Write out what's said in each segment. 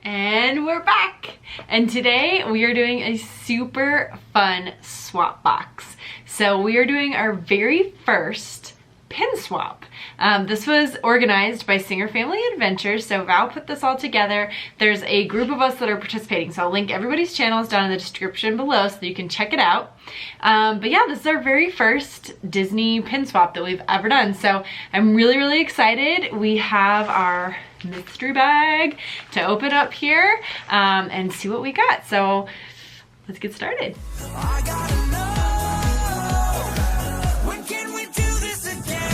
And we're back! And today we are doing a super fun swap box. So we are doing our very first pin swap. This was organized by Singer Family Adventures, so Val put this all together. There's a group of us that are participating, so I'll link everybody's channels down in the description below so that you can check it out. But yeah, this is our very first Disney pin swap that we've ever done, so I'm really excited. We have our mystery bag to open up here and see what we got. So let's get started. I gotta know, when can we do this again?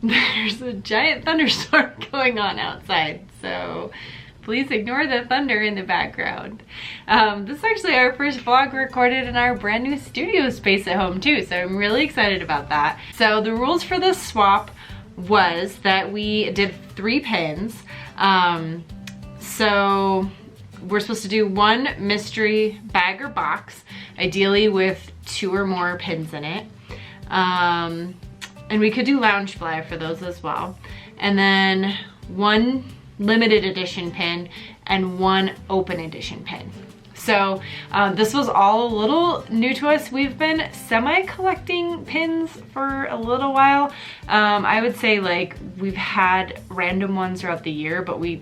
There's a giant thunderstorm going on outside, so please ignore the thunder in the background. This is actually our first vlog recorded in our brand new studio space at home too, so I'm really excited about that. So the rules for this swap was that we did 3 pins. So we're supposed to do one mystery bag or box, ideally with 2 or more pins in it. And we could do lounge fly for those as well. And then 1 limited edition pin and 1 open edition pin. So this was all a little new to us. We've been semi-collecting pins for a little while. I would say like we've had random ones throughout the year, but we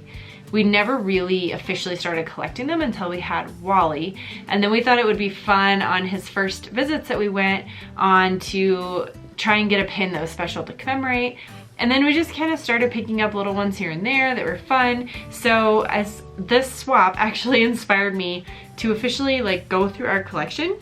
never really officially started collecting them until we had Wally. And then we thought it would be fun on his first visits that we went on to try and get a pin that was special to commemorate. And then we just kind of started picking up little ones here and there that were fun. So as this swap actually inspired me to officially like go through our collection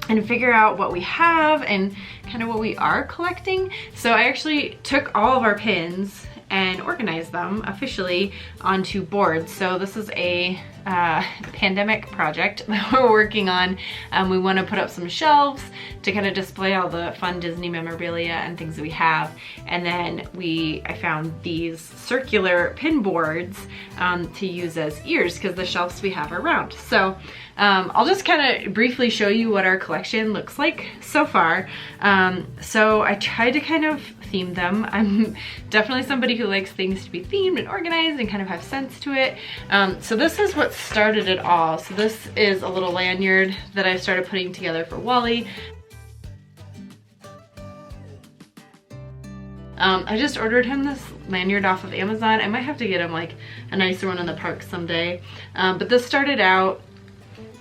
and figure out what we have and kind of what we are collecting. So I actually took all of our pins and organized them officially onto boards. So this is a pandemic project that we're working on. We want to put up some shelves to kind of display all the fun Disney memorabilia and things that we have. And then I found these circular pin boards to use as ears because the shelves we have are round. So I'll just kind of briefly show you what our collection looks like so far. So I tried to kind of theme them. I'm definitely somebody who likes things to be themed and organized and kind of have sense to it. So this is what started it all. So this is a little lanyard that I started putting together for Wally. I just ordered him this lanyard off of Amazon. I might have to get him like a nicer one in the park someday. But this started out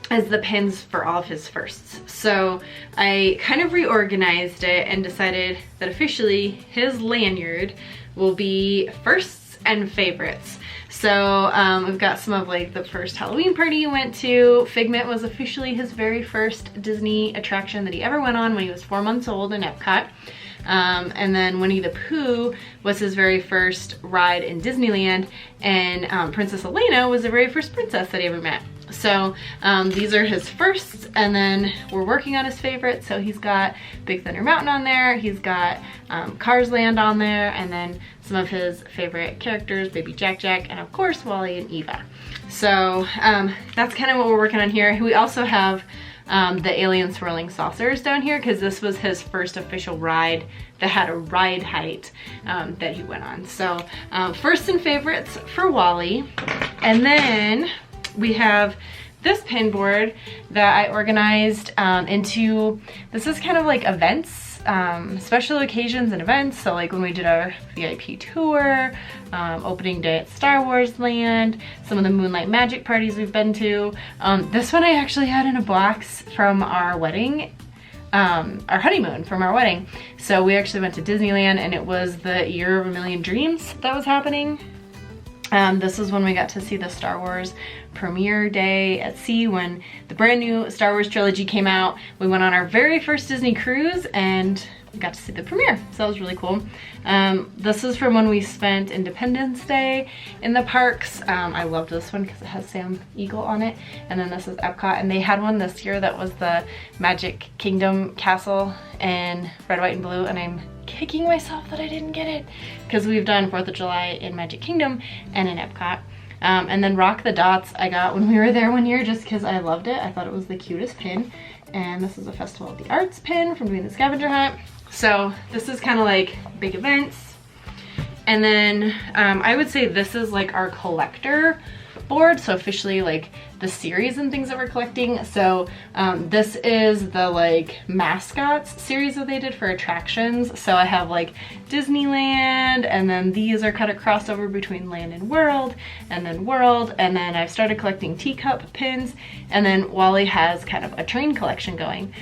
as the pins for all of his firsts. So I kind of reorganized it and decided that officially his lanyard will be firsts and favorites. So we've got some of like the first Halloween party he went to. Figment was officially his very first Disney attraction that he ever went on when he was 4 months old in Epcot. And then Winnie the Pooh was his very first ride in Disneyland, and Princess Alaina was the very first princess that he ever met. So these are his firsts, and then we're working on his favorites. So he's got Big Thunder Mountain on there, he's got Cars Land on there, and then some of his favorite characters, Baby Jack Jack, and of course Wally and Eva. So that's kind of what we're working on here. We also have the alien swirling saucers down here because this was his first official ride that had a ride height that he went on. So first and favorites for Wally. And then we have this pin board that I organized into, this is kind of like events, special occasions and events. So like when we did our VIP tour, opening day at Star Wars Land, some of the Moonlight Magic parties we've been to. This one I actually had in a box from our wedding, our honeymoon from our wedding. So we actually went to Disneyland and it was the Year of a Million Dreams that was happening. This is when we got to see the Star Wars premiere day at sea when the brand new Star Wars trilogy came out. We went on our very first Disney cruise and we got to see the premiere, so that was really cool. This is from when we spent Independence Day in the parks. I loved this one because it has Sam Eagle on it. And then this is Epcot, and they had one this year that was the Magic Kingdom Castle in red, white, and blue, and I'm kicking myself that I didn't get it because we've done 4th of July in Magic Kingdom and in Epcot. And then Rock the Dots I got when we were there one year just because I loved it. I thought it was the cutest pin. and this is a Festival of the Arts pin from doing the scavenger hunt. So this is kind of like big events. And then I would say this is like our collector board, so officially like the series and things that we're collecting. So this is the like mascots series that they did for attractions. So I have like Disneyland, and then these are kind of crossover between Land and World, and then I've started collecting teacup pins, and then Wally has kind of a train collection going.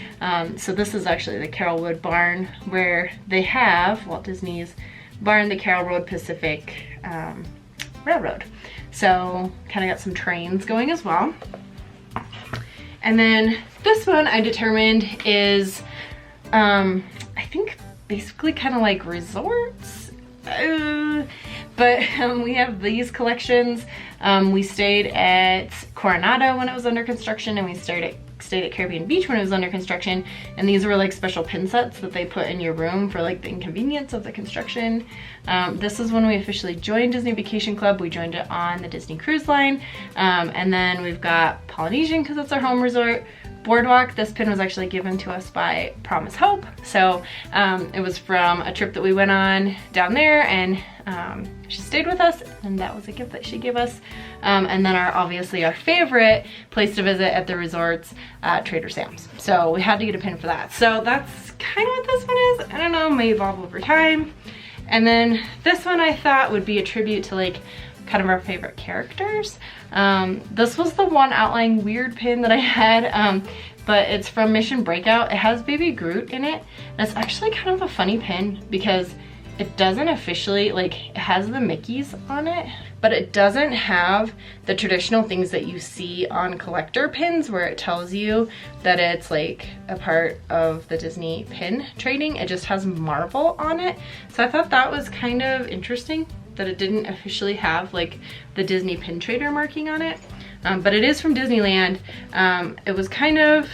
So this is actually the Carolwood Barn, where they have Walt Disney's barn, the Carolwood Pacific Railroad. So kind of got some trains going as well. And then this one I determined is, I think basically kind of like resorts. But we have these collections. We stayed at Coronado when it was under construction, and we stayed at Caribbean Beach when it was under construction, and these were like special pin sets that they put in your room for like the inconvenience of the construction. This is when we officially joined Disney Vacation Club. We joined it on the Disney Cruise Line. And then we've got Polynesian because it's our home resort. Boardwalk, this pin was actually given to us by Promise Hope. So it was from a trip that we went on down there, and she stayed with us, and that was a gift that she gave us. And then obviously our favorite place to visit at the resorts, Trader Sam's. So we had to get a pin for that. So that's kind of what this one is. I don't know, may evolve over time. And then this one I thought would be a tribute to like kind of our favorite characters. This was the one outlying weird pin that I had, but it's from Mission Breakout. It has Baby Groot in it, and it's actually kind of a funny pin because it doesn't officially, like, it has the Mickeys on it, but it doesn't have the traditional things that you see on collector pins where it tells you that it's like a part of the Disney pin trading. It just has Marvel on it. So I thought that was kind of interesting that it didn't officially have like the Disney pin trader marking on it. But it is from Disneyland. It was kind of,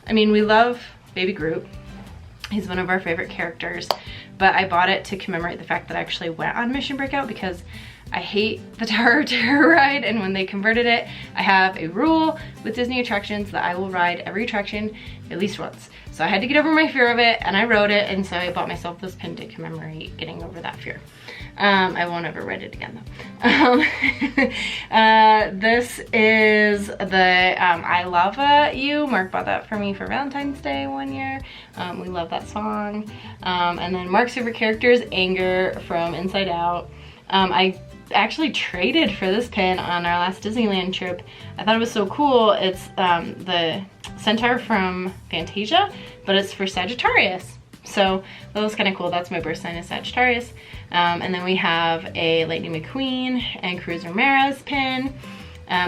I mean, we love Baby Groot. He's one of our favorite characters, but I bought it to commemorate the fact that I actually went on Mission Breakout because I hate the Tower of Terror ride, and when they converted it, I have a rule with Disney attractions that I will ride every attraction at least once. So I had to get over my fear of it, and I rode it, and so I bought myself this pin to commemorate getting over that fear. I won't ever ride it again though. This is the I Lava You. Mark bought that for me for Valentine's Day one year. We love that song. And then Mark's favorite character is Anger from Inside Out. I actually traded for this pin on our last Disneyland trip. I thought it was so cool. It's the centaur from Fantasia, but it's for Sagittarius. So that was kind of cool. That's my birth sign, is Sagittarius. And then we have a Lightning McQueen and Cruz Ramirez pin.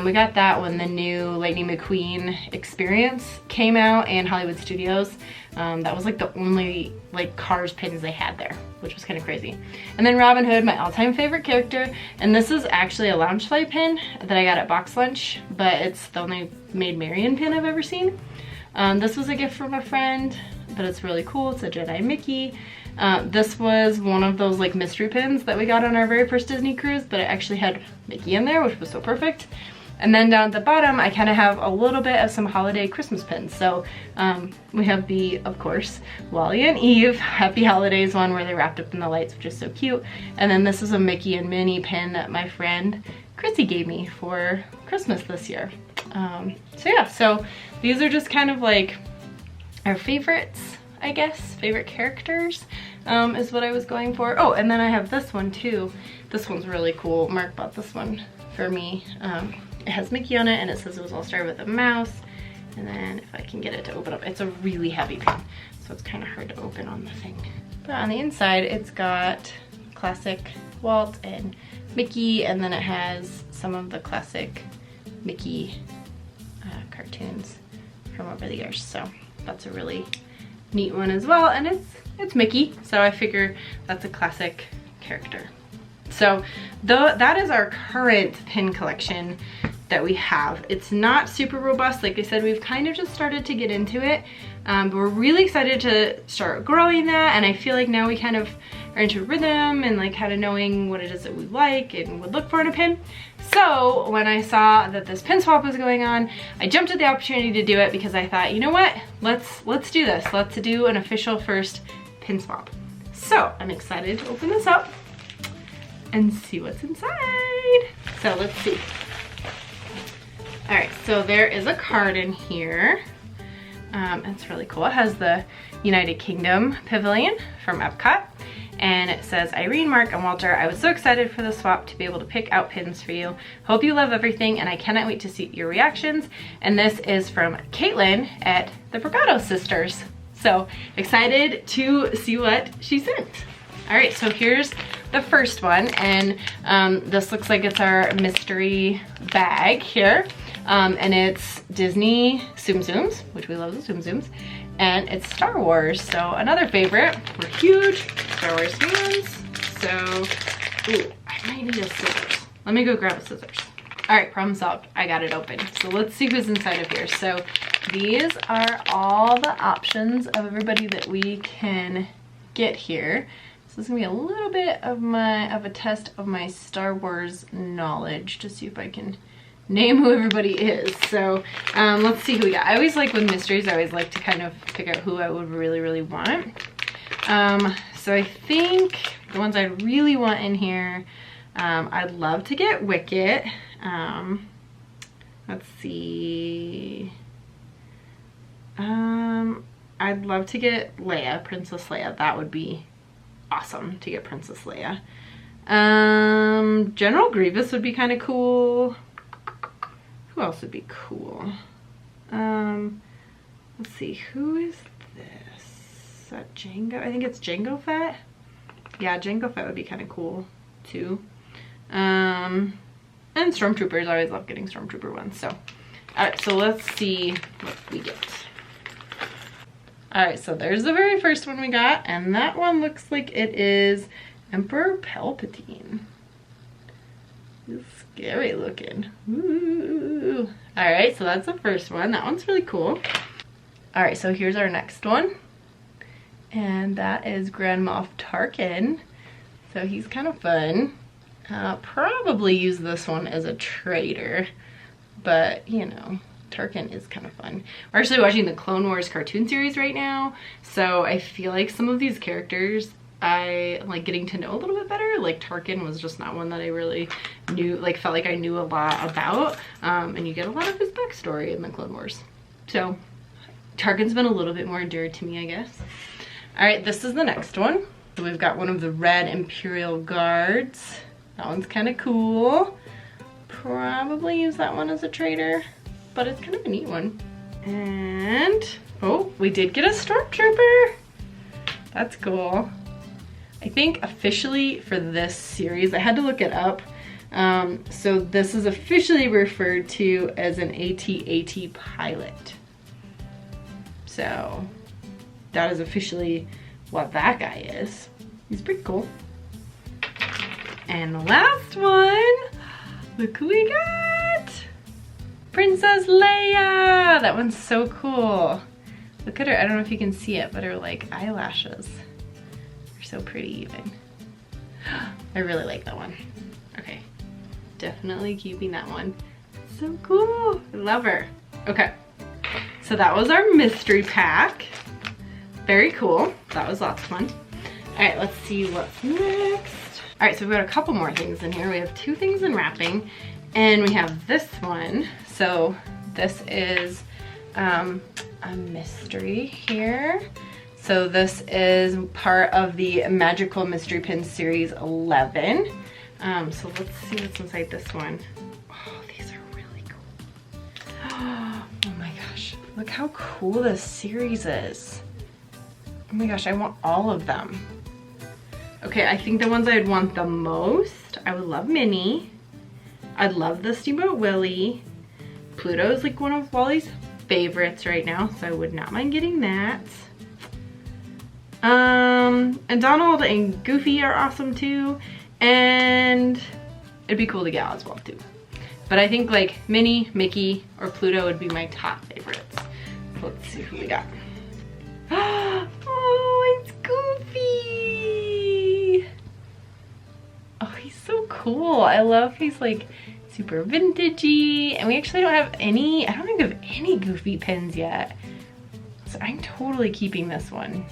We got that when the new Lightning McQueen experience came out in Hollywood Studios. That was like the only like Cars pins they had there, which was kind of crazy. And then Robin Hood, my all-time favorite character. And this is actually a Loungefly pin that I got at Box Lunch, but it's the only Maid Marian pin I've ever seen. This was a gift from a friend, but it's really cool. It's a Jedi Mickey. This was one of those like mystery pins that we got on our very first Disney cruise, but it actually had Mickey in there, which was so perfect. And then down at the bottom, I kind of have a little bit of some holiday Christmas pins. So we have the, of course, Wally and Eve Happy Holidays one where they wrapped up in the lights, which is so cute. And then this is a Mickey and Minnie pin that my friend Chrissy gave me for Christmas this year. So yeah, so these are just kind of like our favorites, I guess, favorite characters is what I was going for. Oh, and then I have this one too. This one's really cool. Mark bought this one for me. It has Mickey on it, and it says it was all started with a mouse. And then if I can get it to open up, it's a really heavy pin, so it's kind of hard to open on the thing. But on the inside, it's got classic Walt and Mickey, and then it has some of the classic Mickey cartoons from over the years. So that's a really neat one as well, and it's Mickey, so I figure that's a classic character. So that is our current pin collection that we have. It's not super robust. Like I said, we've kind of just started to get into it, but we're really excited to start growing that, and I feel like now we kind of are into rhythm and like kind of knowing what it is that we like and would look for in a pin. So when I saw that this pin swap was going on, I jumped at the opportunity to do it because I thought, you know what, let's do this. Let's do an official first pin swap. So I'm excited to open this up and see what's inside. So let's see. All right, so there is a card in here. It's really cool. It has the United Kingdom Pavilion from Epcot. And it says, Irene, Mark, and Walter, I was so excited for the swap to be able to pick out pins for you. Hope you love everything, and I cannot wait to see your reactions. And this is from Caitlin at the Brigado Sisters. So excited to see what she sent. All right, so here's the first one. And this looks like it's our mystery bag here. And it's Disney Tsum Tsums, which we love the Tsum Tsums, and it's Star Wars, so another favorite. We're huge Star Wars fans, so, ooh, I might need a scissors. Let me go grab a scissors. All right, problem solved, I got it open. So let's see who's inside of here. So these are all the options of everybody that we can get here. So this is gonna be a little bit of a test of my Star Wars knowledge to see if I can name who everybody is. So let's see who we got. I always like with mysteries, I always like to kind of pick out who I would really want. So I think the ones I really want in here, I'd love to get Wicket. Let's see. I'd love to get Leia, Princess Leia. That would be awesome to get Princess Leia. General Grievous would be kind of cool. Who else would be cool? Let's see, who is this? Is that Jango? I think it's Jango Fett. Yeah, Jango Fett would be kind of cool too. And Stormtroopers, I always love getting Stormtrooper ones. So, alright, so let's see what we get. Alright, so there's the very first one we got, and that one looks like it is Emperor Palpatine. Scary looking. Ooh. All right, so that's the first one. That one's really cool. All right, so here's our next one. And that is Grand Moff Tarkin. So he's kind of fun. Probably use this one as a traitor, but you know, Tarkin is kind of fun. We're actually watching the Clone Wars cartoon series right now, so I feel like some of these characters I like getting to know a little bit better. Like Tarkin was just not one that I really knew, like felt like I knew a lot about, and you get a lot of his backstory in the Clone Wars. So Tarkin's been a little bit more endeared to me, I guess. All right, this is the next one. So we've got one of the red Imperial Guards. That one's kind of cool. Probably use that one as a traitor, but it's kind of a neat one. And, oh, we did get a Stormtrooper. That's cool. I think officially for this series, I had to look it up. So this is officially referred to as an AT-AT pilot. So that is officially what that guy is. He's pretty cool. And the last one, look who we got. Princess Leia. That one's so cool. Look at her, I don't know if you can see it, but her like eyelashes are so pretty even. I really like that one. Okay, definitely keeping that one. So cool, I love her. Okay, so that was our mystery pack. Very cool, that was lots of fun. All right, let's see what's next. All right, so we've got a couple more things in here. We have 2 things in wrapping, and we have this one. So this is a mystery here. So this is part of the Magical Mystery Pin Series 11. So let's see what's inside this one. Oh, these are really cool. Oh my gosh, look how cool this series is. Oh my gosh, I want all of them. Okay, I think the ones I'd want the most, I would love Minnie. I'd love the Steamboat Willie. Pluto is like one of Wally's favorites right now, so I would not mind getting that. And Donald and Goofy are awesome too, and it'd be cool to get Oswald too. But I think like Minnie, Mickey, or Pluto would be my top favorites. Let's see who we got. Oh, it's Goofy! cool. I love he's like super vintagey, and we actually don't have any, I don't think we have any Goofy pins yet. So I'm totally keeping this one.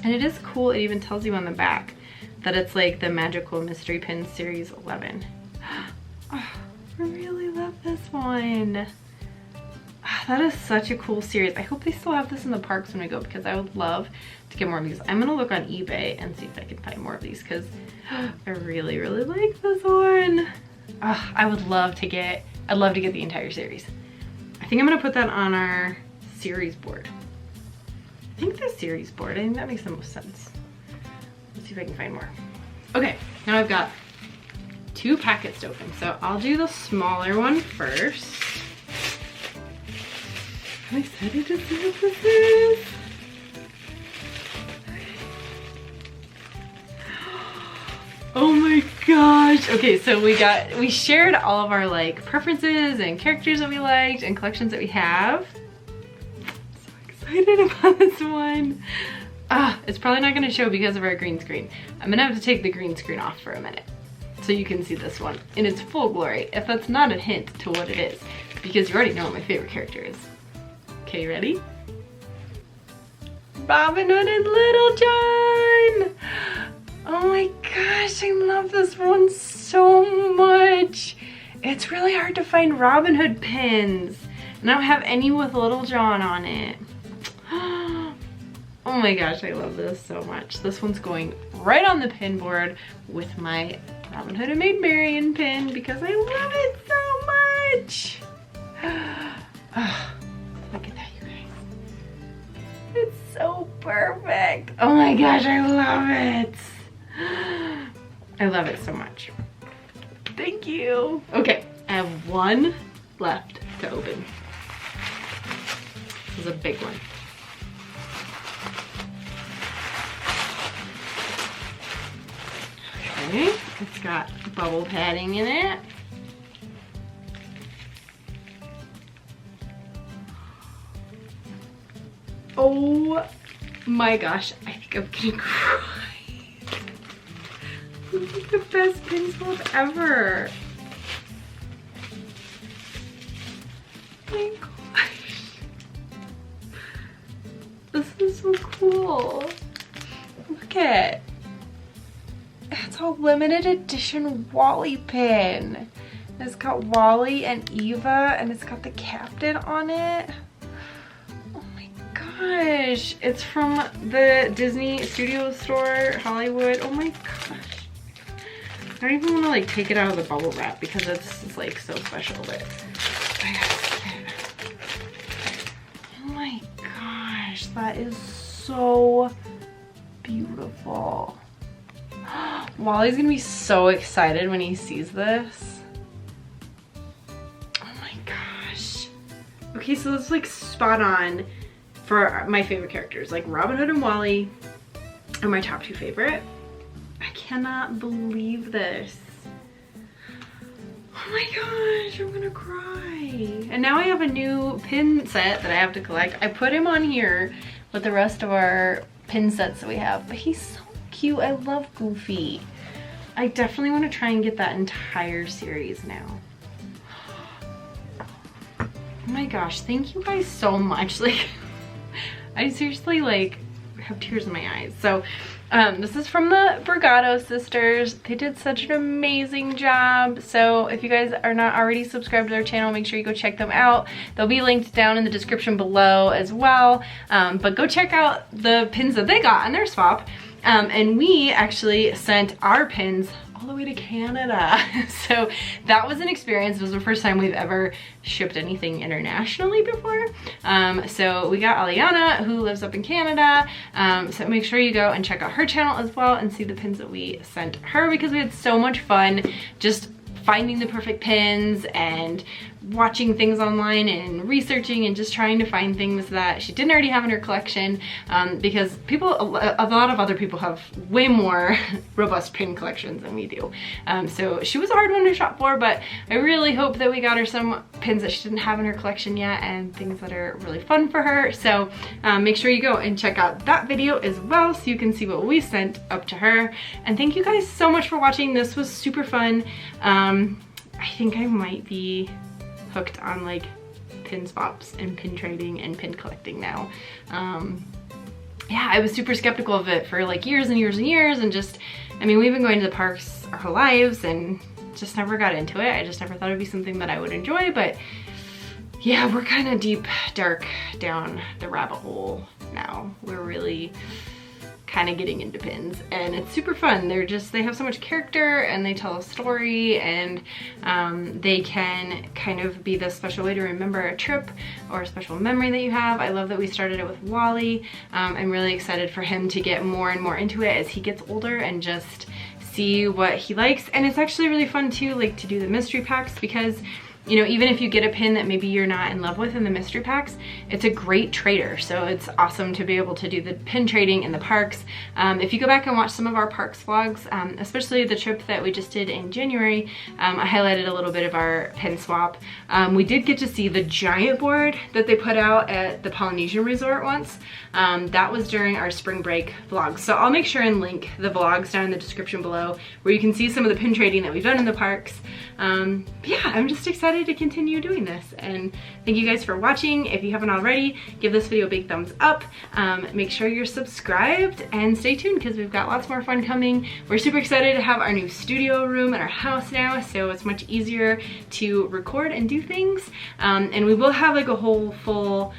And it is cool, it even tells you on the back that it's like the Magical Mystery Pin Series 11. Oh, I really love this one. That is such a cool series. I hope they still have this in the parks when we go, because I would love to get more of these. I'm gonna look on eBay and see if I can find more of these, because I really, really like this one. I would love to get, I'd love to get the entire series. I think I'm gonna put that on our series board. I think the series board, I think that makes the most sense. Let's see if I can find more. Okay, now I've got 2 packets to open. So I'll do the smaller one first. I'm excited to see what this is. Oh my gosh. Okay, so we shared all of our like preferences and characters that we liked and collections that we have. Excited about this one. It's probably not gonna show because of our green screen. I'm gonna have to take the green screen off for a minute so you can see this one in its full glory, if that's not a hint to what it is, because you already know what my favorite character is. Okay, you ready? Robin Hood and Little John! Oh my gosh, I love this one so much. It's really hard to find Robin Hood pins, and I don't have any with Little John on it. Oh my gosh, I love this so much. This one's going right on the pin board with my Robin Hood and Maid Marian pin, because I love it so much. Look at that, you guys. It's so perfect. Oh my gosh, I love it. I love it so much. Thank you. Okay, I have one left to open. This is a big one. Okay, it's got bubble padding in it. Oh my gosh, I think I'm gonna cry. This is the best pin swap ever. Oh my gosh. This is so cool. Look at it. It's a limited edition Wally pin. It's got Wally and Eva, and it's got the captain on it. Oh my gosh. It's from the Disney Studio Store, Hollywood. Oh my gosh. I don't even want to like take it out of the bubble wrap because it's like so special, but I gotta get it. Oh my gosh, that is so beautiful. Wally's gonna be so excited when he sees this. Oh my gosh. Okay, so that's like spot on for my favorite characters. Like Robin Hood and Wally are my top 2 favorite. I cannot believe this. Oh my gosh, I'm gonna cry. And now I have a new pin set that I have to collect. I put him on here with the rest of our pin sets that we have, but he's so cute. I love Goofy. I definitely want to try and get that entire series now. Oh my gosh, thank you guys so much. Like, I seriously like have tears in my eyes. So this is from the Brigado sisters. They did such an amazing job. So if you guys are not already subscribed to their channel, make sure you go check them out. They'll be linked down in the description below as well. But go check out the pins that they got on their swap. And we actually sent our pins all the way to Canada. So that was an experience. It was the first time we've ever shipped anything internationally before. So we got Alaina, who lives up in Canada. So make sure you go and check out her channel as well and see the pins that we sent her, because we had so much fun just finding the perfect pins and watching things online and researching and just trying to find things that she didn't already have in her collection, because a lot of other people have way more robust pin collections than we do. So she was a hard one to shop for, but I really hope that we got her some pins that she didn't have in her collection yet and things that are really fun for her. So make sure you go and check out that video as well so you can see what we sent up to her. And thank you guys so much for watching. This was super fun. I think I might be hooked on like pin swaps and pin trading and pin collecting now. Yeah, I was super skeptical of it for like years and years and years, and just, I mean, we've been going to the parks our whole lives and just never got into it. I just never thought it'd be something that I would enjoy, but yeah, we're kind of deep, dark down the rabbit hole now. We're really kind of getting into pins, and it's super fun. They have so much character, and they tell a story, and they can kind of be this special way to remember a trip or a special memory that you have. I love that we started it with Wally. I'm really excited for him to get more and more into it as he gets older and just see what he likes. And it's actually really fun too, like to do the mystery packs, because you know, even if you get a pin that maybe you're not in love with in the mystery packs, it's a great trader. So it's awesome to be able to do the pin trading in the parks. If you go back and watch some of our parks vlogs, especially the trip that we just did in January, I highlighted a little bit of our pin swap. We did get to see the giant board that they put out at the Polynesian Resort once. That was during our spring break vlogs. So I'll make sure and link the vlogs down in the description below where you can see some of the pin trading that we've done in the parks. Yeah, I'm just excited to continue doing this, and thank you guys for watching. If you haven't already, give this video a big thumbs up. Make sure you're subscribed and stay tuned because we've got lots more fun coming. We're super excited to have our new studio room in our house now, so it's much easier to record and do things. And we will have like a whole full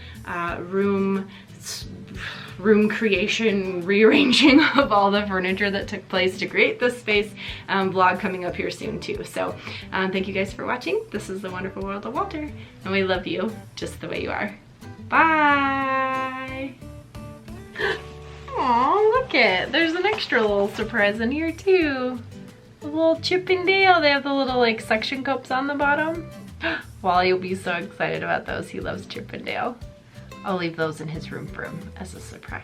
room creation, rearranging of all the furniture that took place to create this space vlog coming up here soon too. So thank you guys for watching. This is The Wonderful World of Walter, and we love you just the way you are. Bye. Aw, look it, there's an extra little surprise in here too. A little Chip and Dale. They have the little like suction cups on the bottom. Wally will be so excited about those. He loves Chip and Dale. I'll leave those in his room for him as a surprise.